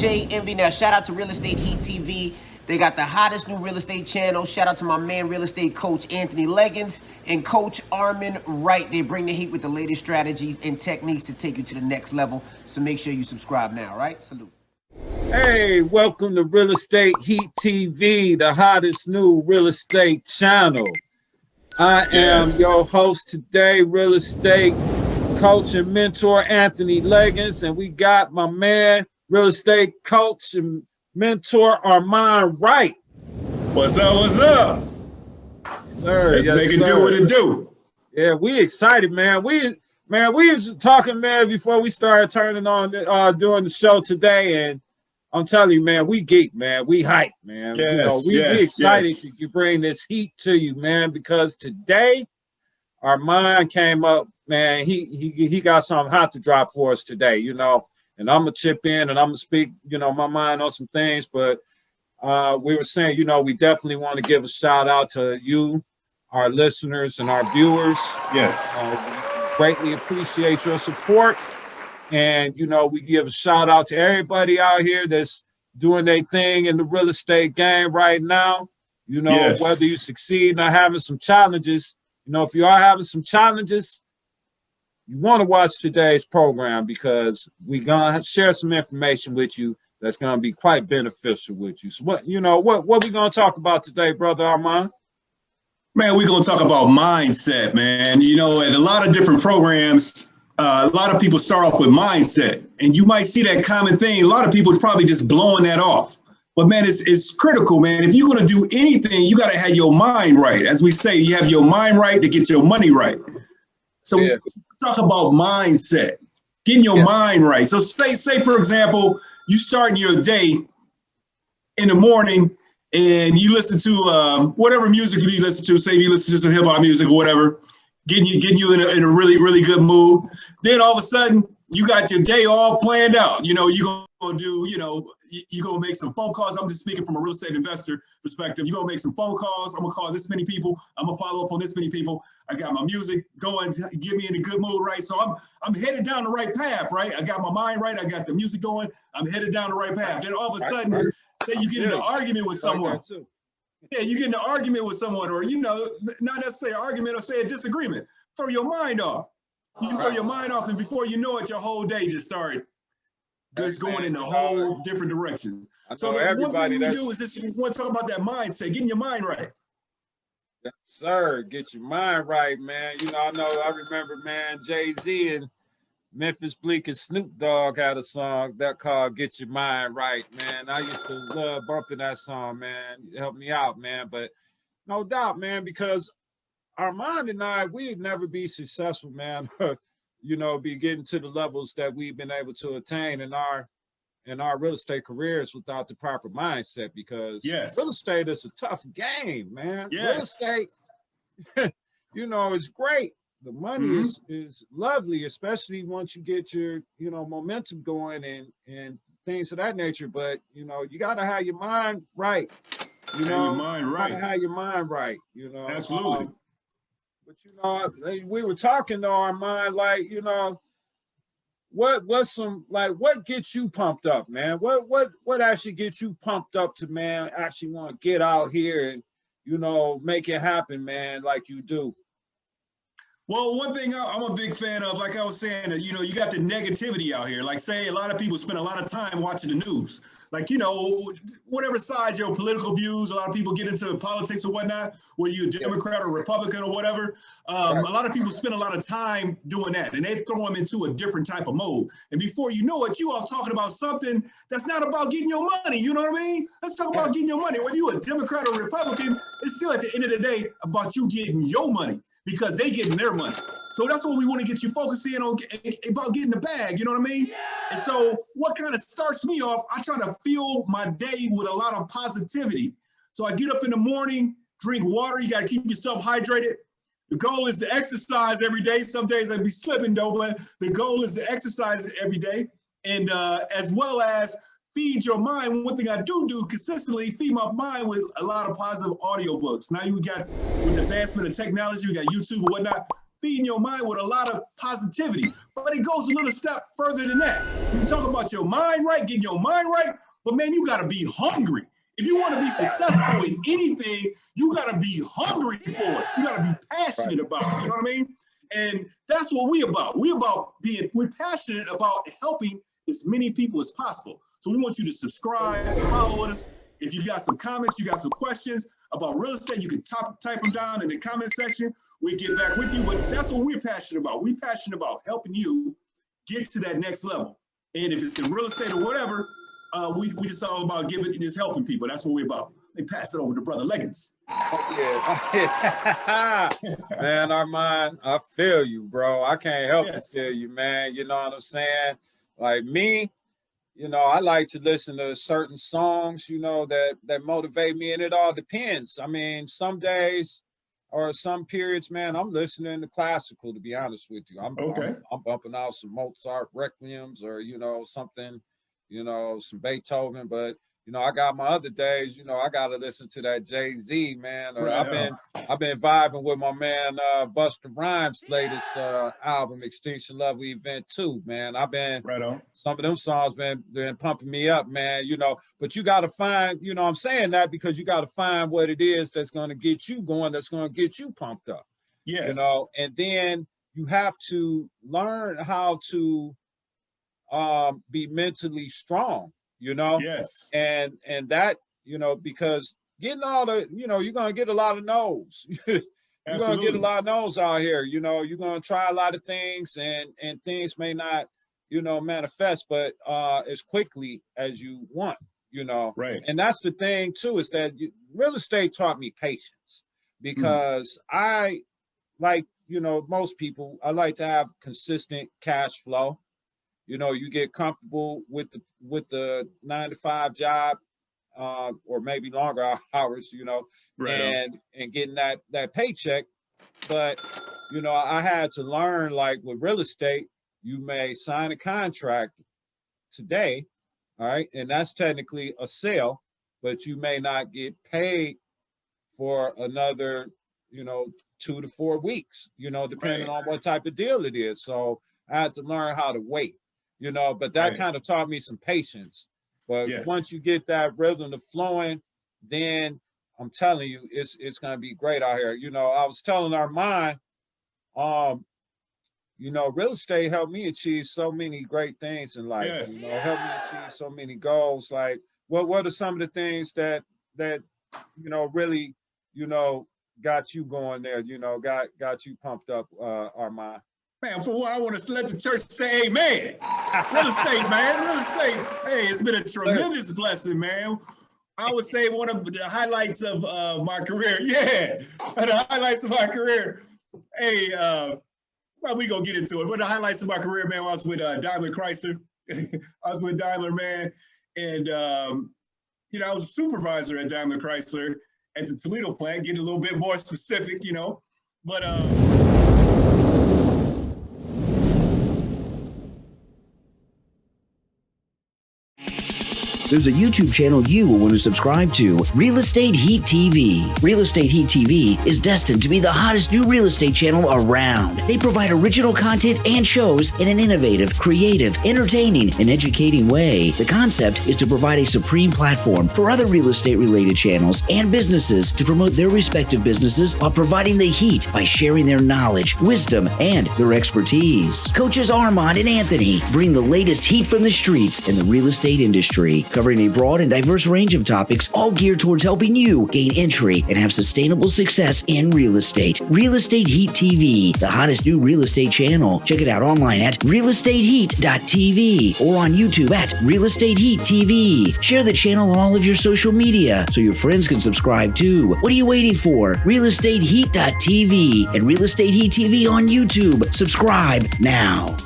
DJ Envy. Now, shout out to Real Estate Heat TV. They got the hottest new real estate channel. Shout out to my man, real estate coach Anthony Legins and coach Armond Wright. They bring the heat with the latest strategies and techniques to take you to the next level. So make sure you subscribe now, right? Salute. Hey, welcome to Real Estate Heat TV, the hottest new real estate channel. I am your host today, real estate coach and mentor Anthony Legins, and we got my man, real estate coach and mentor Armond Wright. What's up? What's up? Sir, let's make it do what it do. Yeah, we excited, man. We was talking, man, before we started turning on doing the show today, and I'm telling you, man, we geek, man. We hype, man. Yes, we excited to bring this heat to you, man, because today our mind came up, man. He got something hot to drop for us today, and I'm gonna chip in and I'm gonna speak, my mind on some things. But we were saying, we definitely want to give a shout out to you, our listeners and our viewers. Yes. We greatly appreciate your support. And, we give a shout out to everybody out here that's doing their thing in the real estate game right now. Whether you succeed or having some challenges, if you are having some challenges, you want to watch today's program because we're going to share some information with you that's going to be quite beneficial with you. So what we going to talk about today, Brother Armond? Man, we're going to talk about mindset, man. At a lot of different programs, a lot of people start off with mindset, and you might see that common thing. A lot of people are probably just blowing that off. But, man, it's critical, man. If you're going to do anything, you got to have your mind right. As we say, you have your mind right to get your money right. So we talk about mindset, getting your mind right. So say, for example, you start your day in the morning and you listen to whatever music you listen to. Say you listen to some hip hop music or whatever. Getting you in a really, really good mood. Then all of a sudden, you got your day all planned out. You're going to do, you're going to make some phone calls. I'm just speaking from a real estate investor perspective. You're going to make some phone calls. I'm going to call this many people. I'm going to follow up on this many people. I got my music going to get me in a good mood, right? So I'm headed down the right path, right? I got my mind right. I got the music going. I'm headed down the right path. Then all of a sudden, say you get in an argument with someone. Yeah, you get in an argument with someone, or not necessarily an argument, or say a disagreement. Throw your mind off. You throw your mind off, and before you know it, your whole day just started going in a whole different direction. So the one thing we do is just we want to talk about that mindset, getting your mind right. Yes, sir. Get your mind right, man. I remember, man, Jay-Z and Memphis Bleak and Snoop Dogg had a song that called Get Your Mind Right, man. I used to love bumping that song, man. It helped me out, man. But no doubt, man, because Armond and I, we'd never be successful, man, be getting to the levels that we've been able to attain in our real estate careers without the proper mindset, because real estate is a tough game, man. Real estate, is great. The money is lovely, especially once you get your, momentum going and things of that nature. But, you got to have your mind right. Your mind right. Have your mind right, Absolutely. But, we were talking to our mind, like, what gets you pumped up, man? What actually gets you pumped up to, man, actually want to get out here and, make it happen, man, like you do? Well, one thing I'm a big fan of, like I was saying, you got the negativity out here. Like, say a lot of people spend a lot of time watching the news. Like, whatever side your political views, a lot of people get into politics or whatnot, whether you're a Democrat or Republican or whatever. A lot of people spend a lot of time doing that, and they throw them into a different type of mode. And before you know it, you are talking about something that's not about getting your money. You know what I mean? Let's talk about getting your money. Whether you're a Democrat or Republican, it's still at the end of the day about you getting your money, because they getting their money. So that's what we want to get you focusing on, about getting the bag, you know what I mean? And so what kind of starts me off, I try to fill my day with a lot of positivity. So I get up in the morning, drink water. You got to keep yourself hydrated. The goal is to exercise every day. Some days I'd be slipping though, but the goal is to exercise every day. And as well as feed your mind. One thing I do consistently, feed my mind with a lot of positive audiobooks. Now you got, with the advancement of technology, you got YouTube and whatnot. feeding your mind with a lot of positivity. But it goes a little step further than that. You talk about your mind right, getting your mind right, but man, you gotta be hungry. If you want to be successful in anything, you gotta be hungry for it. You gotta be passionate about it. You know what I mean? And that's what we're we're passionate about helping as many people as possible. So we want you to subscribe, follow us. If you got some comments, you got some questions about real estate, you can type them down in the comment section. We'll get back with you, but that's what we're passionate about. We're passionate about helping you get to that next level. And if it's in real estate or whatever, we just all about just helping people. That's what we're about. They pass it over to Brother Legins. Yeah. Man, Armond, I feel you, bro. I can't help but feel you, man. You know what I'm saying? Like me, you know, I like to listen to certain songs, you know, that motivate me, and it all depends. I mean, some days or some periods, man, I'm listening to classical, to be honest with you. I'm bumping out some Mozart requiems or, you know, something, you know, some Beethoven, but you know, I got my other days, you know, I got to listen to that Jay-Z, man. Or I've been vibing with my man Busta Rhymes' latest album, Extinction Level Event 2, man. I've been some of them songs been pumping me up, man, you know, but you got to find, you know, I'm saying that because you got to find what it is that's going to get you going, that's going to get you pumped up. Yes. You know, and then you have to learn how to be mentally strong. You know, yes, and that, you know, because getting all the, you know, you're gonna get a lot of no's. You're gonna get a lot of no's out here. You know, you're gonna try a lot of things, and things may not, you know, manifest, but as quickly as you want. You know, right. And that's the thing too, is that real estate taught me patience, because I, like, you know, most people, I like to have consistent cash flow. You know, you get comfortable with the 9-to-5 job, or maybe longer hours, you know, and getting that paycheck. But, you know, I had to learn, like with real estate, you may sign a contract today, all right, and that's technically a sale, but you may not get paid for another, you know, 2 to 4 weeks, you know, depending on what type of deal it is. So I had to learn how to wait. You know, but that kind of taught me some patience. But once you get that rhythm to flowing, then I'm telling you, it's gonna be great out here. You know, I was telling Armond, you know, real estate helped me achieve so many great things in life. Yes. You know, helped me achieve so many goals. Like, what are some of the things that you know really, you know, got you going there? You know, got you pumped up, Armond. Man, for what I want to let the church say amen. Real estate, man. Real estate. Hey, it's been a tremendous blessing, man. I would say one of the highlights of my career. Yeah, the highlights of my career. Hey, well, we gonna get into it. But the highlights of my career, man, I was with Daimler Chrysler. I was with Daimler, man. And, you know, I was a supervisor at Daimler Chrysler at the Toledo plant, getting a little bit more specific, you know. But, there's a YouTube channel you will want to subscribe to, Real Estate Heat TV. Real Estate Heat TV is destined to be the hottest new real estate channel around. They provide original content and shows in an innovative, creative, entertaining, and educating way. The concept is to provide a supreme platform for other real estate related channels and businesses to promote their respective businesses while providing the heat by sharing their knowledge, wisdom, and their expertise. Coaches Armond and Anthony bring the latest heat from the streets in the real estate industry, covering a broad and diverse range of topics, all geared towards helping you gain entry and have sustainable success in real estate. Real Estate Heat TV, the hottest new real estate channel. Check it out online at realestateheat.tv or on YouTube at Real Estate Heat TV. Share the channel on all of your social media so your friends can subscribe too. What are you waiting for? realestateheat.tv and Real Estate Heat TV on YouTube. Subscribe now.